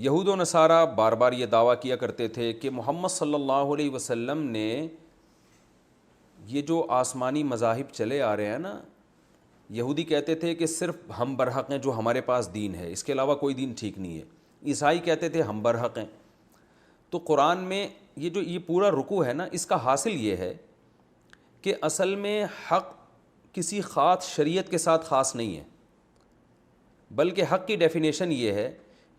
یہود و نصارہ بار بار یہ دعویٰ کیا کرتے تھے کہ محمد صلی اللہ علیہ وسلم نے یہ جو آسمانی مذاہب چلے آ رہے ہیں نا، یہودی کہتے تھے کہ صرف ہم برحق ہیں جو ہمارے پاس دین ہے، اس کے علاوہ کوئی دین ٹھیک نہیں ہے۔ عیسائی کہتے تھے ہم برحق ہیں۔ تو قرآن میں یہ پورا رکوع ہے نا، اس کا حاصل یہ ہے کہ اصل میں حق کسی خاص شریعت کے ساتھ خاص نہیں ہے، بلکہ حق کی ڈیفینیشن یہ ہے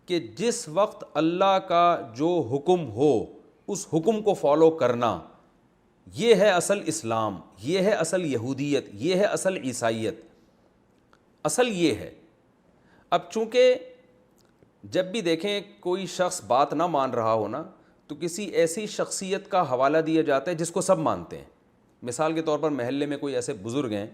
کہ جس وقت اللہ کا جو حکم ہو اس حکم کو فالو کرنا، یہ ہے اصل اسلام، یہ ہے اصل یہودیت، یہ ہے اصل عیسائیت، اصل یہ ہے۔ اب چونکہ جب بھی دیکھیں کوئی شخص بات نہ مان رہا ہو نا، تو کسی ایسی شخصیت کا حوالہ دیا جاتا ہے جس کو سب مانتے ہیں۔ مثال کے طور پر محلے میں کوئی ایسے بزرگ ہیں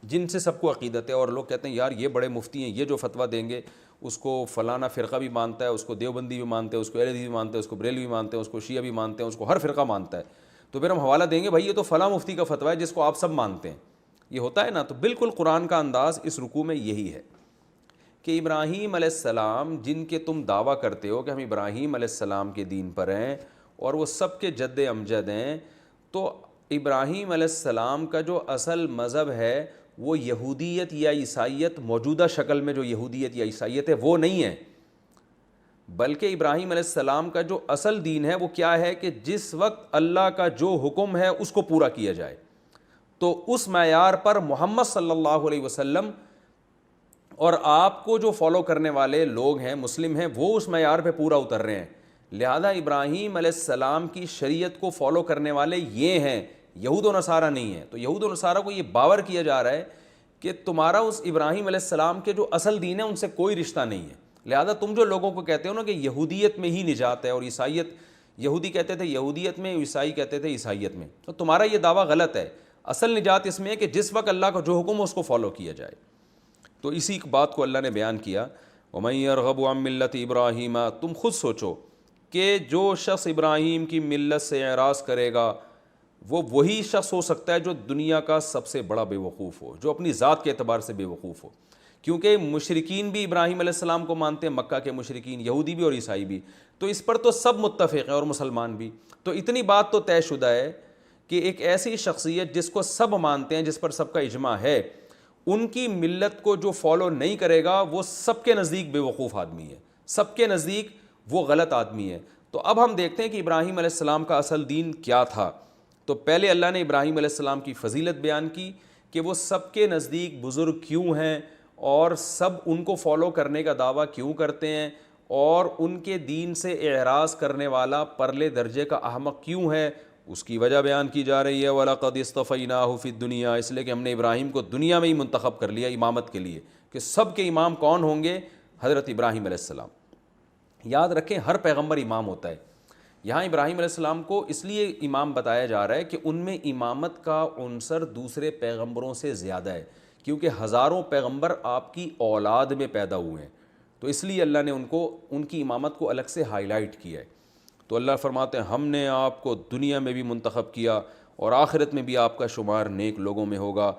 جن سے سب کو عقیدت ہے، اور لوگ کہتے ہیں یار یہ بڑے مفتی ہیں، یہ جو فتویٰ دیں گے اس کو فلانا فرقہ بھی مانتا ہے، اس کو دیوبندی بھی مانتے ہیں، اس کو اہل حدیث بھی مانتے ہیں، اس کو بریلوی بھی مانتے ہیں، اس کو شیعہ بھی مانتے ہیں، اس کو ہر فرقہ مانتا ہے، تو پھر ہم حوالہ دیں گے بھائی یہ تو فلاں مفتی کا فتویٰ ہے جس کو آپ سب مانتے ہیں۔ یہ ہوتا ہے نا، تو بالکل قرآن کا انداز اس رکوع میں یہی ہے کہ ابراہیم علیہ السلام جن کے تم دعویٰ کرتے ہو کہ ہم ابراہیم علیہ السلام کے دین پر ہیں اور وہ سب کے جد امجد ہیں، تو ابراہیم علیہ السلام کا جو اصل مذہب ہے وہ یہودیت یا عیسائیت، موجودہ شکل میں جو یہودیت یا عیسائیت ہے وہ نہیں ہے، بلکہ ابراہیم علیہ السلام کا جو اصل دین ہے وہ کیا ہے کہ جس وقت اللہ کا جو حکم ہے اس کو پورا کیا جائے۔ تو اس معیار پر محمد صلی اللہ علیہ وسلم اور آپ کو جو فالو کرنے والے لوگ ہیں، مسلم ہیں، وہ اس معیار پہ پورا اتر رہے ہیں۔ لہذا ابراہیم علیہ السلام کی شریعت کو فالو کرنے والے یہ ہیں، یہود و نصارہ نہیں ہیں۔ تو یہود و نصارہ کو یہ باور کیا جا رہا ہے کہ تمہارا اس ابراہیم علیہ السلام کے جو اصل دین ہے ان سے کوئی رشتہ نہیں ہے، لہذا تم جو لوگوں کو کہتے ہو نا کہ یہودیت میں ہی نجات ہے اور عیسائیت، یہودی کہتے تھے یہودیت میں، عیسائی کہتے تھے عیسائیت میں، تو تمہارا یہ دعویٰ غلط ہے۔ اصل نجات اس میں ہے کہ جس وقت اللہ کا جو حکم ہو اس کو فالو کیا جائے۔ تو اسی بات کو اللہ نے بیان کیا، وَمَن يَرْغَبُ عَن مِّلَّةِ إِبْرَاهِيمَ، تم خود سوچو کہ جو شخص ابراہیم کی ملت سے اعراض کرے گا وہ وہی شخص ہو سکتا ہے جو دنیا کا سب سے بڑا بے وقوف ہو، جو اپنی ذات کے اعتبار سے بے وقوف ہو، کیونکہ مشرکین بھی ابراہیم علیہ السلام کو مانتے ہیں، مکہ کے مشرکین، یہودی بھی اور عیسائی بھی، تو اس پر تو سب متفق ہیں اور مسلمان بھی۔ تو اتنی بات تو طے شدہ ہے کہ ایک ایسی شخصیت جس کو سب مانتے ہیں، جس پر سب کا اجماع ہے، ان کی ملت کو جو فالو نہیں کرے گا وہ سب کے نزدیک بے وقوف آدمی ہے، سب کے نزدیک وہ غلط آدمی ہے۔ تو اب ہم دیکھتے ہیں کہ ابراہیم علیہ السلام کا اصل دین کیا تھا۔ تو پہلے اللہ نے ابراہیم علیہ السلام کی فضیلت بیان کی کہ وہ سب کے نزدیک بزرگ کیوں ہیں اور سب ان کو فالو کرنے کا دعویٰ کیوں کرتے ہیں، اور ان کے دین سے اعراض کرنے والا پرلے درجے کا احمق کیوں ہے، اس کی وجہ بیان کی جا رہی ہے۔ وَلَقَدِ اصْطَفَيْنَاهُ فِي الدُّنْيَا، اس لیے کہ ہم نے ابراہیم کو دنیا میں ہی منتخب کر لیا امامت کے لیے، کہ سب کے امام کون ہوں گے؟ حضرت ابراہیم علیہ السلام۔ یاد رکھیں ہر پیغمبر امام ہوتا ہے، یہاں ابراہیم علیہ السلام کو اس لیے امام بتایا جا رہا ہے کہ ان میں امامت کا عنصر دوسرے پیغمبروں سے زیادہ ہے، کیونکہ ہزاروں پیغمبر آپ کی اولاد میں پیدا ہوئے ہیں، تو اس لیے اللہ نے ان کی امامت کو الگ سے ہائی لائٹ کیا ہے۔ تو اللہ فرماتے ہیں ہم نے آپ کو دنیا میں بھی منتخب کیا اور آخرت میں بھی آپ کا شمار نیک لوگوں میں ہوگا۔